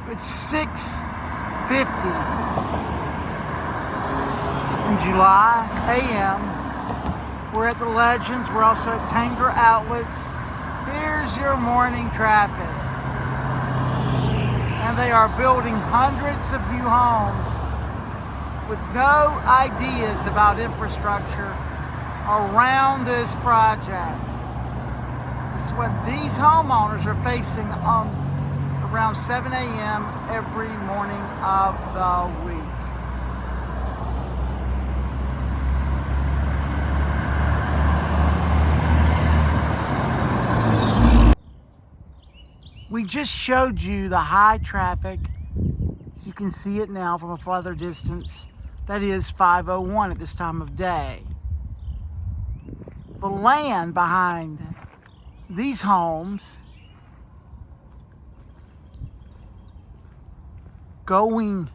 It's 6:50 in July a.m. We're at the Legends. We're also at Tanger Outlets. Here's your morning traffic. And they are building hundreds of new homes with no ideas about infrastructure around this project. This is what these homeowners are facing on around 7 a.m. every morning of the week. We just showed you the high traffic, as you can see it now from a farther distance. That is 5:01 at this time of day. The land behind these homes going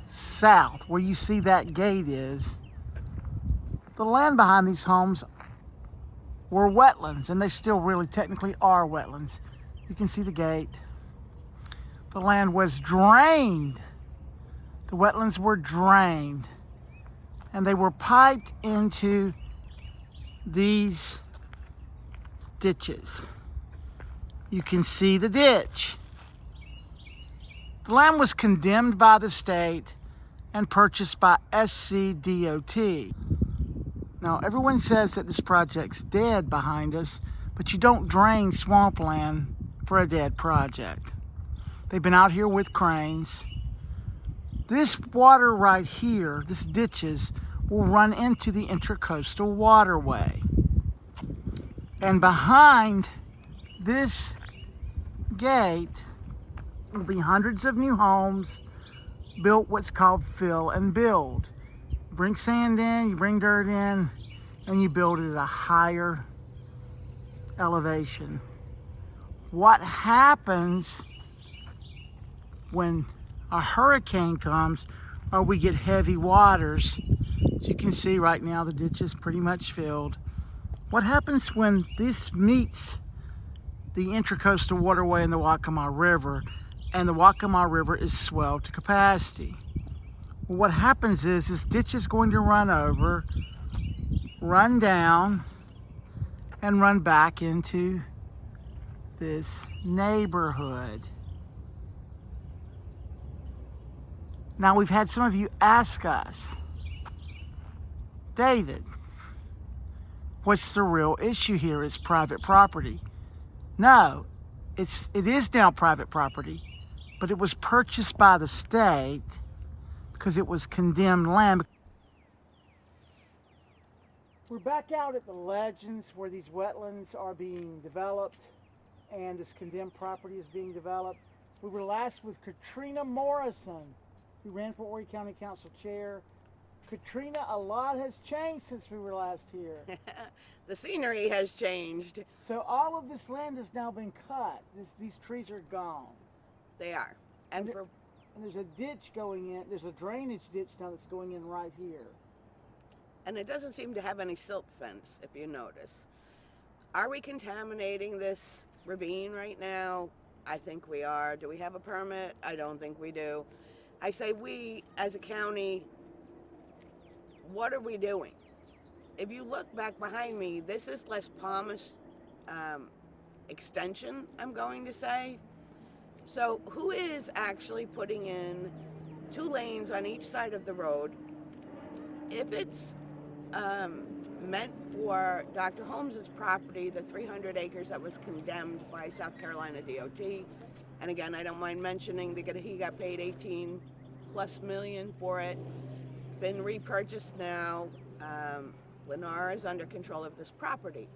south, where you see that gate is, the land behind these homes were wetlands, and they still really technically are wetlands. You can see the gate. The land was drained. The wetlands were drained, and they were piped into these ditches. You can see the ditch. The land was condemned by the state and purchased by SCDOT. Now, everyone says that this project's dead behind us, but you don't drain swampland for a dead project. They've been out here with cranes. This water right here, this ditches, will run into the Intracoastal Waterway. And behind this gate will be hundreds of new homes built what's called fill and build. You bring sand in, you bring dirt in, and you build it at a higher elevation. What happens when a hurricane comes or we get heavy waters? As you can see right now, the ditch is pretty much filled. What happens when this meets the Intracoastal Waterway and the Waccamaw River, and the Waccamaw River is swelled to capacity? Well, what happens is this ditch is going to run over, run down, and run back into this neighborhood. Now, we've had some of you ask us, David, what's the real issue here? It's private property. No, it is now private property, but it was purchased by the state because it was condemned land. We're back out at the Legends where these wetlands are being developed and this condemned property is being developed. We were last with Katrina Morrison, who ran for Horry County Council Chair. Katrina, a lot has changed since we were last here. The scenery has changed. So all of this land has now been cut. These trees are gone. They are. And there's a ditch going in. There's a drainage ditch now that's going in right here. And it doesn't seem to have any silt fence, if you notice. Are we contaminating this ravine right now? I think we are. Do we have a permit? I don't think we do. I say we, as a county, what are we doing? If you look back behind me, this is Les Palmas extension, I'm going to say. So who is actually putting in 2 lanes on each side of the road? If it's meant for Dr. Holmes's property, the 300 acres that was condemned by South Carolina DOT, and again, I don't mind mentioning that he got paid 18+ million for it, been repurchased now. Lennar is under control of this property.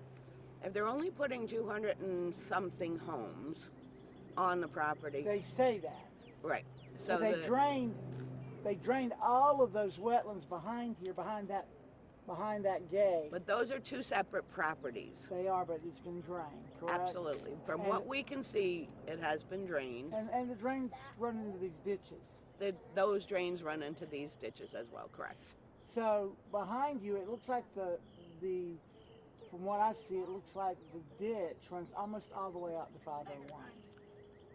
If they're only putting 200 and something homes on the property. They say that. Right. So they drained all of those wetlands behind here, behind that gate. But those are 2 separate properties. They are, but it's been drained, correct? Absolutely. From what we can see, it has been drained. And the drains run into these ditches. Those drains run into these ditches as well, correct? So behind you, it looks like from what I see, it looks like the ditch runs almost all the way out to 501.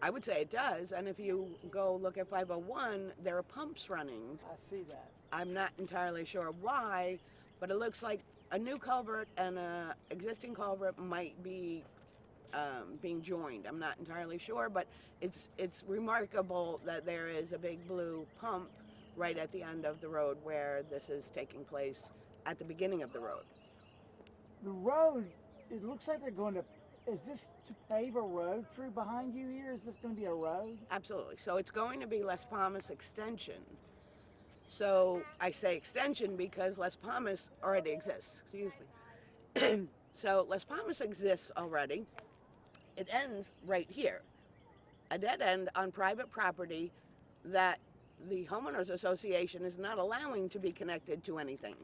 I would say it does. And if you go look at 501, there are pumps running. I see that. I'm not entirely sure why, but it looks like a new culvert and a existing culvert might be being joined. I'm not entirely sure, but it's remarkable that there is a big blue pump right at the end of the road where this is taking place at the beginning of the road. The road, it looks like they're going to, is this to pave a road through behind you here? Is this going to be a road? Absolutely. So it's going to be Les Palmas Extension. So I say extension because Les Palmas already exists. Excuse me. So Les Palmas exists already. It ends right here. A dead end on private property that the homeowners association is not allowing to be connected to anything.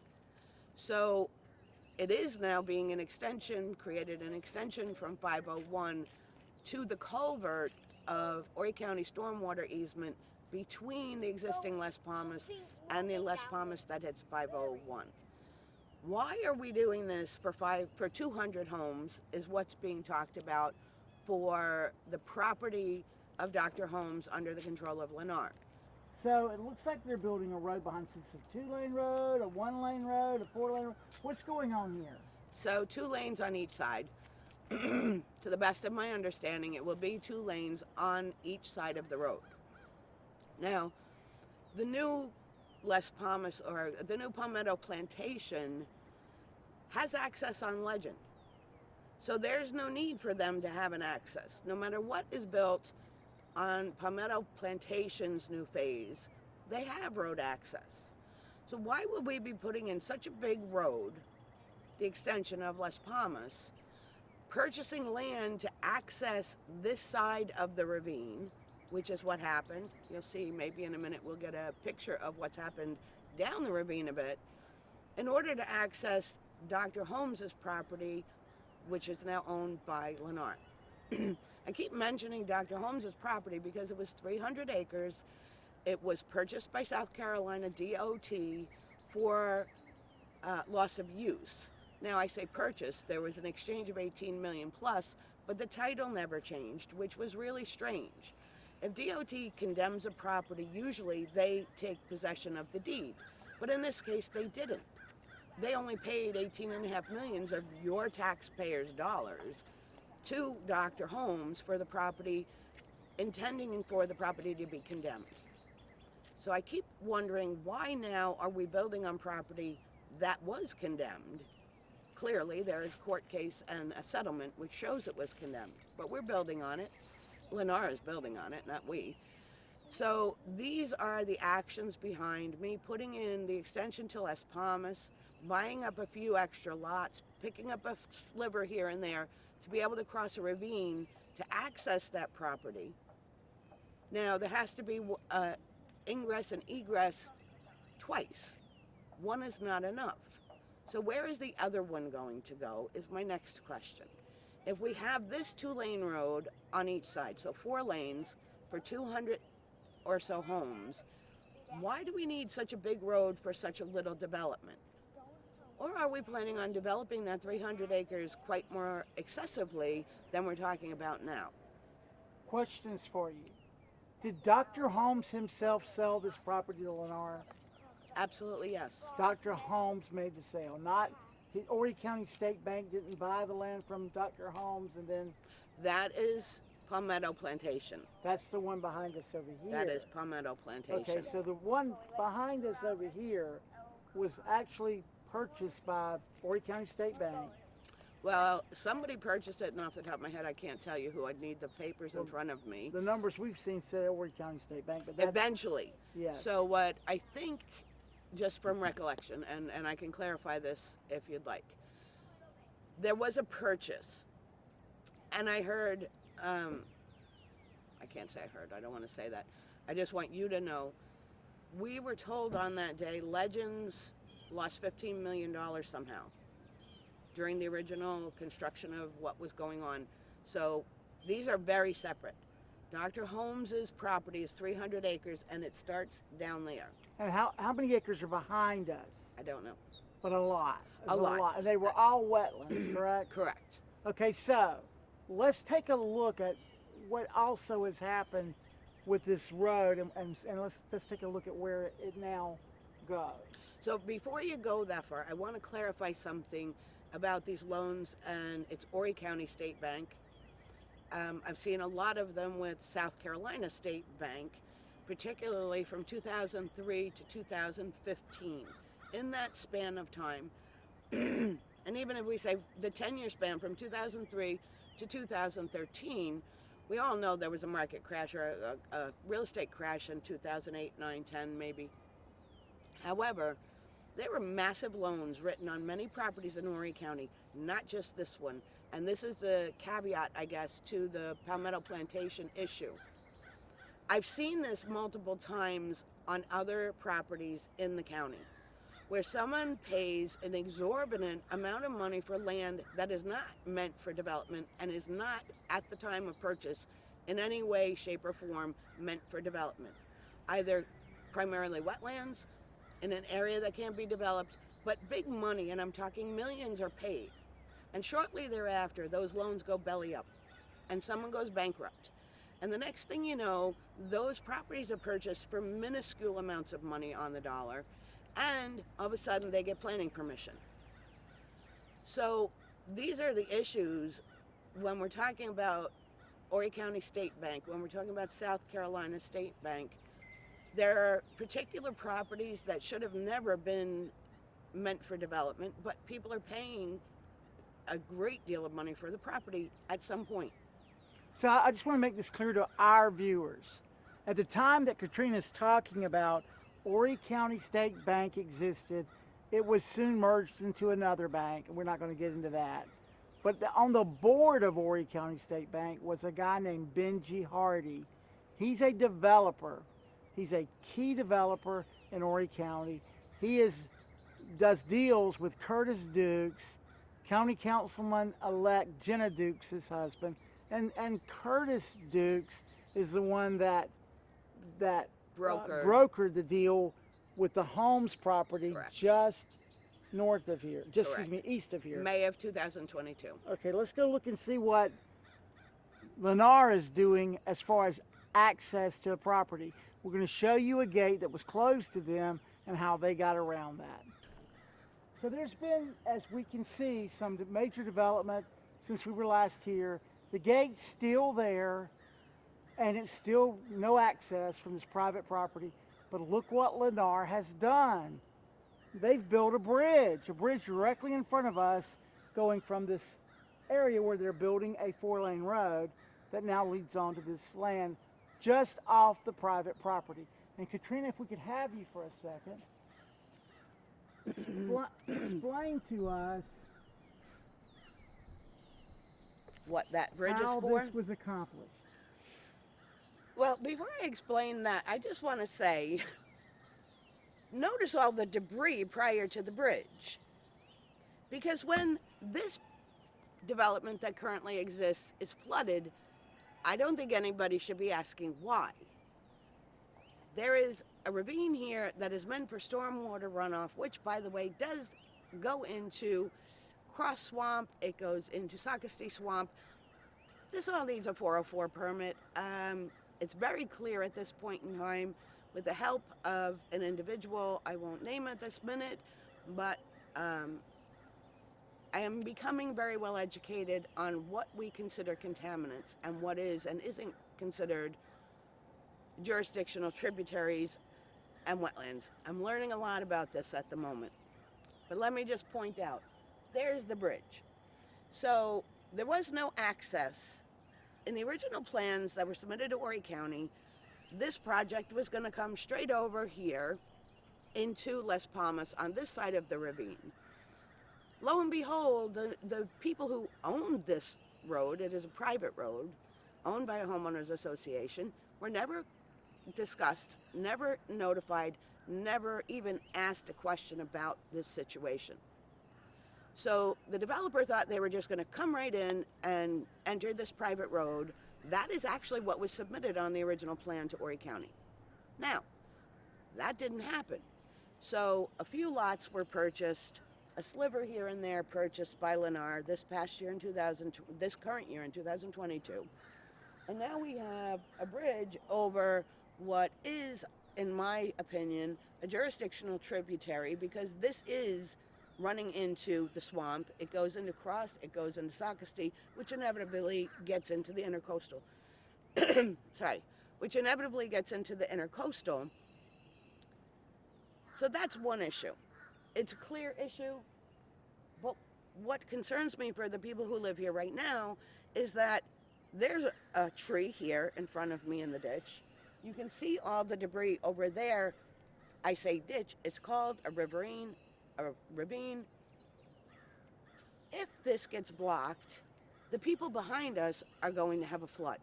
So it is now being created an extension from 501 to the culvert of Horry County stormwater easement between the existing Les Palmas and the Les Palmas that hits 501. Why are we doing this for 200 homes is what's being talked about for the property of Dr. Holmes under the control of Lennar. So it looks like they're building a road behind us. It's a 2-lane road, a 1-lane road, a 4-lane road. What's going on here? So 2 lanes on each side. To the best of my understanding, it will be 2 lanes on each side of the road. Now, the new Les Palmas or the new Palmetto Plantation has access on Legend. So there's no need for them to have an access. No matter what is built on Palmetto Plantation's new phase, they have road access. So why would we be putting in such a big road, the extension of Les Palmas, purchasing land to access this side of the ravine, which is what happened. You'll see maybe in a minute we'll get a picture of what's happened down the ravine a bit, in order to access Dr. Holmes's property, which is now owned by Lennar. I keep mentioning Dr. Holmes's property because it was 300 acres. It was purchased by South Carolina DOT for loss of use. Now I say purchase, there was an exchange of 18 million plus, but the title never changed, which was really strange. If DOT condemns a property, usually they take possession of the deed, but in this case they didn't. They only paid 18.5 million of your taxpayers' dollars to Dr. Holmes for the property, intending for the property to be condemned. So I keep wondering, why now are we building on property that was condemned? Clearly there is a court case and a settlement which shows it was condemned, but we're building on it. Lennar is building on it, not we. So these are the actions behind me putting in the extension to Les Palmas, buying up a few extra lots, picking up a sliver here and there to be able to cross a ravine to access that property. Now there has to be ingress and egress twice. One is not enough. So where is the other one going to go is my next question. If we have this 2-lane road on each side, so 4 lanes for 200 or so homes, why do we need such a big road for such a little development? Or are we planning on developing that 300 acres quite more excessively than we're talking about now? Questions for you. Did Dr. Holmes himself sell this property to Lennar? Absolutely yes. Dr. Holmes made the sale, not the Horry County State Bank didn't buy the land from Dr. Holmes and then... That is Palmetto Plantation. That's the one behind us over here. That is Palmetto Plantation. Okay, so the one behind us over here was actually purchased by Horry County State Bank. Well, somebody purchased it, and off the top of my head, I can't tell you who. I'd need the papers in front of me. The numbers we've seen say Horry County State Bank, but that's... Eventually. Yes. So what I think, just from recollection, and I can clarify this if you'd like, there was a purchase, and I heard, I can't say I heard, I don't want to say that. I just want you to know, we were told on that day, Legends lost $15 million somehow during the original construction of what was going on. So these are very separate. Dr. Holmes's property is 300 acres and it starts down there. And how many acres are behind us? I don't know. But a lot. A lot. And they were all wetlands, correct? Correct. Okay, so let's take a look at what also has happened with this road, and let's take a look at where it now goes. So before you go that far, I want to clarify something about these loans, and it's Horry County State Bank. I've seen a lot of them with South Carolina State Bank, particularly from 2003 to 2015. In that span of time, and even if we say the 10-year span from 2003 to 2013, we all know there was a market crash or a real estate crash in 2008, 9, 10 maybe. However, there were massive loans written on many properties in Horry County, not just this one. And this is the caveat, I guess, to the Palmetto Plantation issue. I've seen this multiple times on other properties in the county, where someone pays an exorbitant amount of money for land that is not meant for development and is not, at the time of purchase, in any way, shape, or form meant for development. Either primarily wetlands, in an area that can't be developed, but big money, and I'm talking millions, are paid. And shortly thereafter, those loans go belly up, and someone goes bankrupt. And the next thing you know, those properties are purchased for minuscule amounts of money on the dollar, and all of a sudden they get planning permission. So these are the issues when we're talking about Horry County State Bank, when we're talking about South Carolina State Bank. There are particular properties that should have never been meant for development, but people are paying a great deal of money for the property at some point. So I just want to make this clear to our viewers. At the time that Katrina's talking about, Horry County State Bank existed. It was soon merged into another bank, and we're not going to get into that. But on the board of Horry County State Bank was a guy named Benji Hardy. He's a developer. He's a key developer in Horry County. He does deals with Curtis Dukes, County Councilman-elect Jenna Dukes, his husband, and Curtis Dukes is the one that brokered the deal with the Holmes property. Correct. Just north of here, east of here. May of 2022. Okay, let's go look and see what Lennar is doing as far as access to a property. We're going to show you a gate that was closed to them and how they got around that. So there's been, as we can see, some major development since we were last here. The gate's still there, and it's still no access from this private property. But look what Lennar has done. They've built a bridge directly in front of us, going from this area where they're building a 4-lane road that now leads onto this land just off the private property. And Katrina, if we could have you for a second, explain to us what that bridge is how for. this was accomplished. Well, before I explain that, I just want to say, notice all the debris prior to the bridge. Because when this development that currently exists is flooded, I don't think anybody should be asking why. There is a ravine here that is meant for stormwater runoff, which, by the way, does go into Cross Swamp. It goes into Socastee Swamp. This all needs a 404 permit. It's very clear at this point in time, with the help of an individual I won't name at this minute, but I am becoming very well educated on what we consider contaminants and what is and isn't considered jurisdictional tributaries and wetlands. I'm learning a lot about this at the moment. But let me just point out, there's the bridge. So there was no access. In the original plans that were submitted to Horry County, this project was going to come straight over here into Las Palmas on this side of the ravine. Lo and behold, the people who owned this road, it is a private road, owned by a homeowners association, were never discussed, never notified, never even asked a question about this situation. So the developer thought they were just going to come right in and enter this private road. That is actually what was submitted on the original plan to Horry County. Now, that didn't happen. So a few lots were purchased, a sliver here and there purchased by Lennar this current year in 2022. And now we have a bridge over what is, in my opinion, a jurisdictional tributary, because this is running into the swamp. It goes into Cross, it goes into Socastee, which inevitably gets into the intercoastal. Sorry, which inevitably gets into the intercoastal. So that's one issue. It's a clear issue, but what concerns me for the people who live here right now is that there's a tree here in front of me in the ditch. You can see all the debris over there. I say ditch, it's called a riverine, a ravine. If this gets blocked, the people behind us are going to have a flood.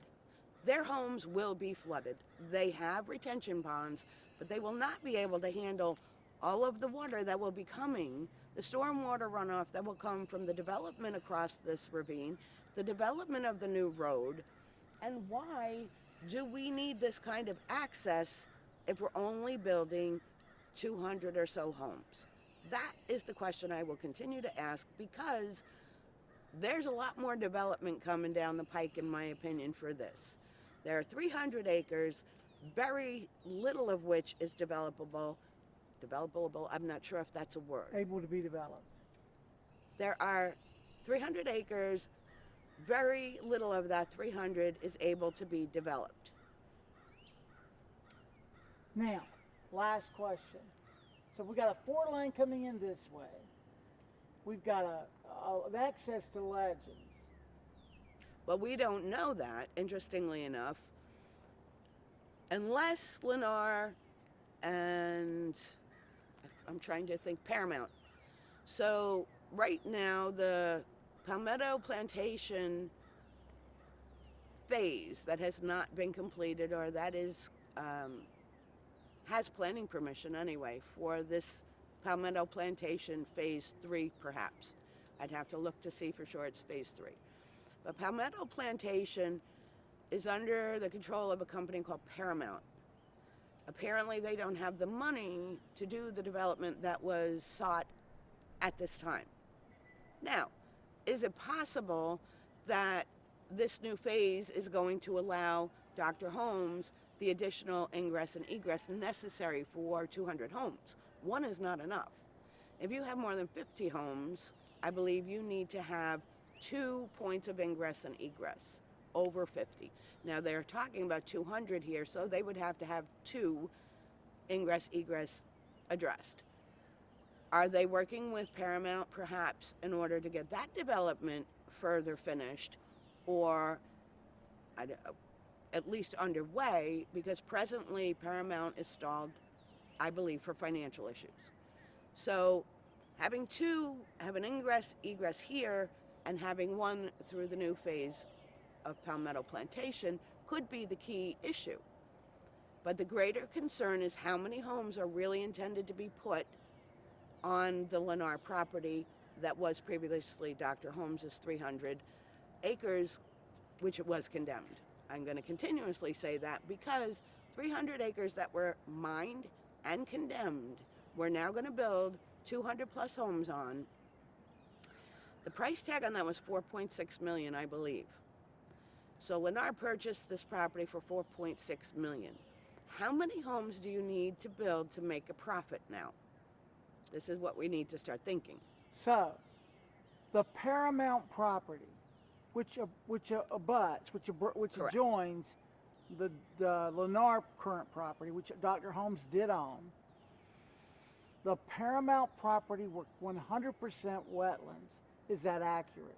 Their homes will be flooded. They have retention ponds, but they will not be able to handle all of the water that will be coming, the stormwater runoff that will come from the development across this ravine, the development of the new road. And why do we need this kind of access if we're only building 200 or so homes? That is the question I will continue to ask, because there's a lot more development coming down the pike, in my opinion, for this. There are 300 acres, very little of which is developable. Developable, I'm not sure if that's a word. Able to be developed. There are 300 acres, very little of that 300 is able to be developed. Now, last question. So we got a 4-lane coming in this way. We've got access to Legends. Well, we don't know that, interestingly enough, unless Lennar and I'm trying to think Paramount. So right now the Palmetto Plantation phase that has not been completed, or that is has planning permission anyway for this Palmetto Plantation phase 3, perhaps. I'd have to look to see for sure it's phase 3. But Palmetto Plantation is under the control of a company called Paramount. Apparently they don't have the money to do the development that was sought at this time. Now, is it possible that this new phase is going to allow Dr. Holmes the additional ingress and egress necessary for 200 homes? One is not enough. If you have more than 50 homes, I believe you need to have 2 points of ingress and egress over 50. Now they're talking about 200 here, so they would have to have 2 ingress egress addressed. Are they working with Paramount perhaps in order to get that development further finished, or at least underway, because presently Paramount is stalled, I believe, for financial issues. So having 2, have an ingress egress here and having 1 through the new phase of Palmetto Plantation could be the key issue. But the greater concern is how many homes are really intended to be put on the Lennar property that was previously Dr. Holmes's 300 acres, which it was condemned. I'm going to continuously say that because 300 acres that were mined and condemned, we're now going to build 200 plus homes on. The price tag on that was $4.6 million, I believe. So Lennar purchased this property for $4.6 million. How many homes do you need to build to make a profit now? This is what we need to start thinking. So, the Paramount property, which abuts, which Correct. adjoins the Lennar current property, which Dr. Holmes did own, the Paramount property were 100% wetlands. Is that accurate?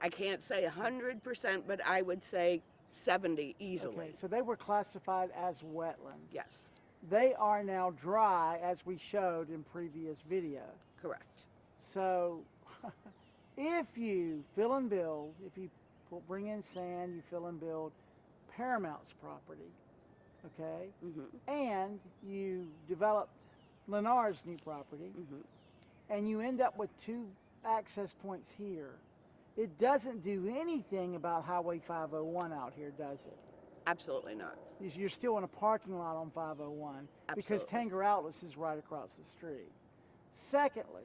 I can't say 100%, but I would say 70 easily. Okay, so they were classified as wetlands. Yes, They are now dry, as we showed in previous video. correct. So, if you fill and build, if you bring in sand, you fill and build Paramount's property, okay, and you develop Lennar's new property, and you end up with 2 access points here, it doesn't do anything about Highway 501 out here, does it? Absolutely not. You're still in a parking lot on 501 because Absolutely. Tanger Outlets is right across the street. Secondly,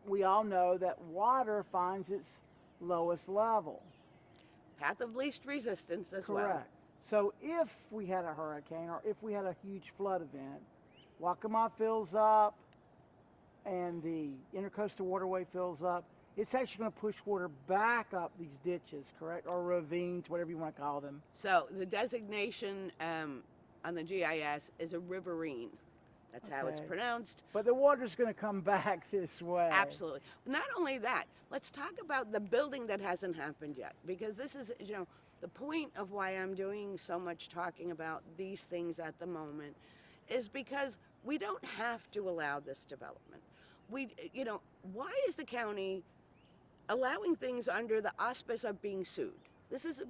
we all know that water finds its lowest level. Path of least resistance as Correct. So if we had a hurricane or if we had a huge flood event, Waccamaw fills up and the intercoastal waterway fills up, it's actually going to push water back up these ditches, correct? Or ravines, whatever you want to call them. So the designation on the GIS is a riverine. That's how it's Okay. pronounced. But the water's going to come back this way. Absolutely. Not only that, let's talk about the building that hasn't happened yet, because this is, the point of why I'm doing so much talking about these things at the moment is because we don't have to allow this development. Why is the county allowing things under the auspice of being sued? This is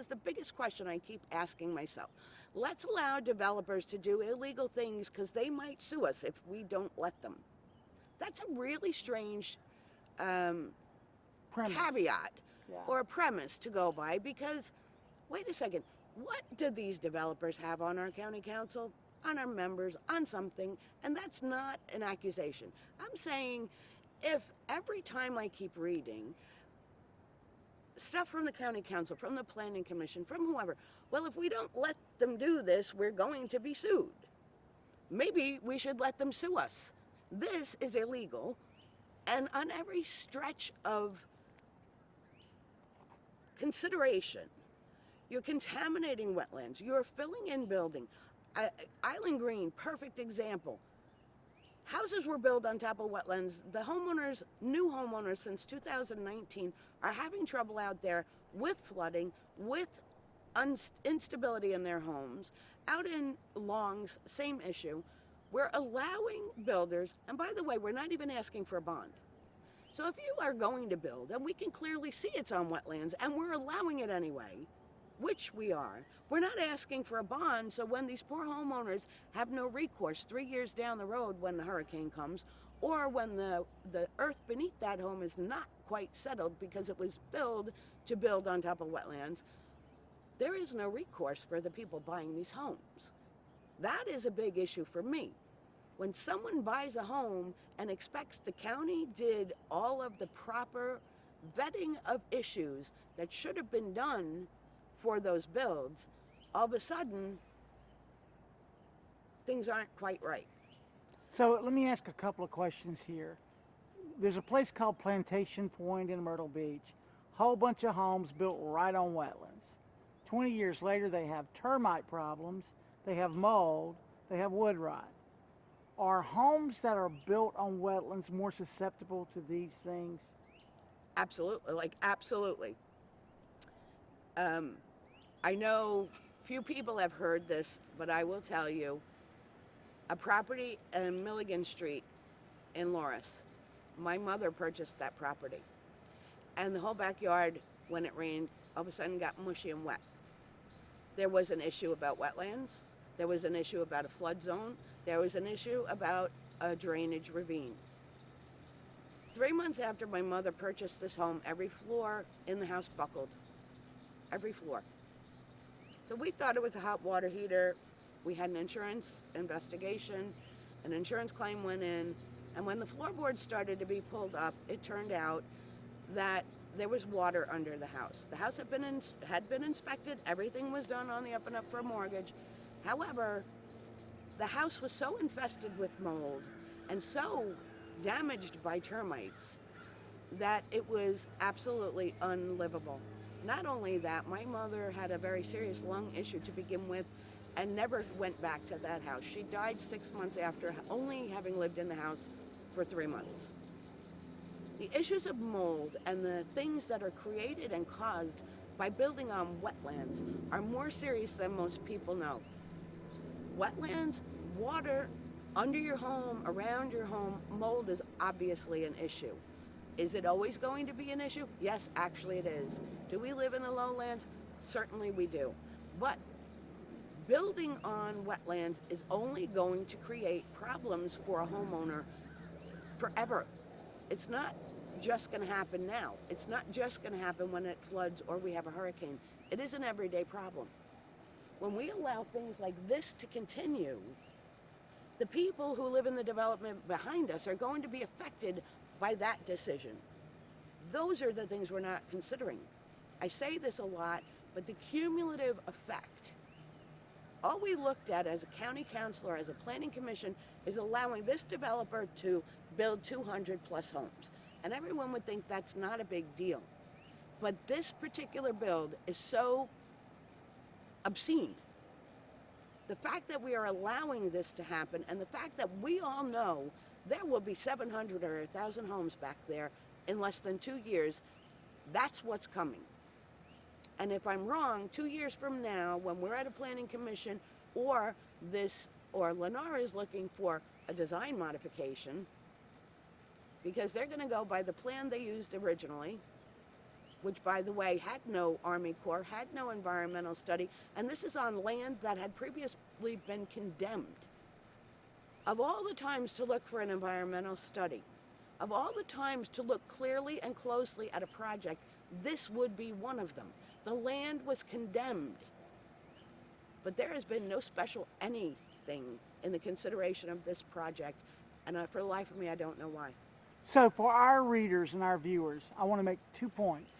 the biggest question I keep asking myself. Let's allow developers to do illegal things because they might sue us if we don't let them. That's a really strange Premise. caveat Yeah. or a premise to go by, because wait a second, what do these developers have on our county council, on our members, on something? And that's not an accusation. I'm saying if every time I keep reading stuff from the county council, from the planning commission, from whoever, well, if we don't let them do this, we're going to be sued. Maybe we should let them sue us. This is illegal, and on every stretch of consideration, you're contaminating wetlands, you're filling in building. Island Green, perfect example. Houses were built on top of wetlands. The homeowners, new homeowners since 2019, are having trouble out there with flooding, with instability in their homes. Out in Longs, same issue. We're allowing builders, and by the way, we're not even asking for a bond. So if you are going to build, and we can clearly see it's on wetlands, and we're allowing it anyway, which we are, we're not asking for a bond, so when these poor homeowners have no recourse 3 years down the road when the hurricane comes, or when the earth beneath that home is not quite settled because it was built to build on top of wetlands, there is no recourse for the people buying these homes. That is a big issue for me. When someone buys a home and expects the county did all of the proper vetting of issues that should have been done for those builds, all of a sudden, things aren't quite right. So let me ask a couple of questions here. There's a place called Plantation Point in Myrtle Beach. Whole bunch of homes built right on wetlands. 20 years later, they have termite problems, they have mold, they have wood rot. Are homes that are built on wetlands more susceptible to these things? Absolutely, absolutely. I know few people have heard this, but I will tell you, a property in Milligan Street in Loris, my mother purchased that property. And the whole backyard, when it rained, all of a sudden got mushy and wet. There was an issue about wetlands. There was an issue about a flood zone. There was an issue about a drainage ravine. 3 months after my mother purchased this home, every floor in the house buckled. Every floor. So we thought it was a hot water heater. We had an insurance investigation. An insurance claim went in. And when the floorboards started to be pulled up, it turned out that there was water under the house. The house had been inspected. Everything was done on the up and up for a mortgage. However, the house was so infested with mold and so damaged by termites that it was absolutely unlivable. Not only that, my mother had a very serious lung issue to begin with and never went back to that house. She died 6 months after only having lived in the house for 3 months. The issues of mold and the things that are created and caused by building on wetlands are more serious than most people know. Wetlands, water under your home, around your home, mold is obviously an issue. Is it always going to be an issue? Yes, actually it is. Do we live in the lowlands? Certainly we do. But building on wetlands is only going to create problems for a homeowner forever. It's not just going to happen now. It's not just going to happen when it floods or we have a hurricane. It is an everyday problem. When we allow things like this to continue, the people who live in the development behind us are going to be affected by that decision. Those are the things we're not considering. I say this a lot, but the cumulative effect, all we looked at as a county councilor, as a planning commission, is allowing this developer to build 200 plus homes. And everyone would think that's not a big deal. But this particular build is so obscene. The fact that we are allowing this to happen, and the fact that we all know there will be 700 or 1,000 homes back there in less than 2 years, that's what's coming. And if I'm wrong, 2 years from now, when we're at a planning commission, or Lennar is looking for a design modification, because they're going to go by the plan they used originally, which, by the way, had no Army Corps, had no environmental study, and this is on land that had previously been condemned. Of all the times to look for an environmental study, of all the times to look clearly and closely at a project, this would be one of them. The land was condemned, but there has been no special anything in the consideration of this project, and for the life of me, I don't know why. So for our readers and our viewers, I want to make 2 points.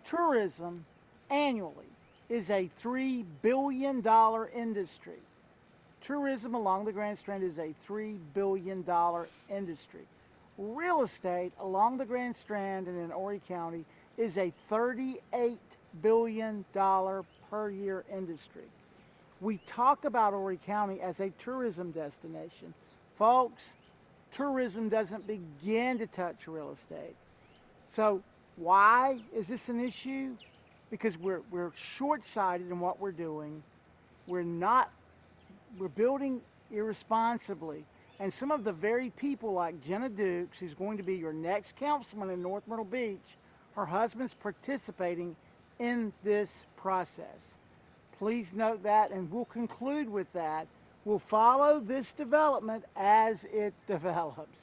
Tourism annually is a $3 billion industry. Tourism along the Grand Strand is a $3 billion industry. Real estate along the Grand Strand and in Horry County is a $38 billion per year industry. We talk about Horry County as a tourism destination. Folks, tourism doesn't begin to touch real estate. So why is this an issue? Because we're short-sighted in what we're doing. We're building irresponsibly. And some of the very people like Jenna Dukes, who's going to be your next councilman in North Myrtle Beach, her husband's participating in this process. Please note that, and we'll conclude with that. We'll follow this development as it develops.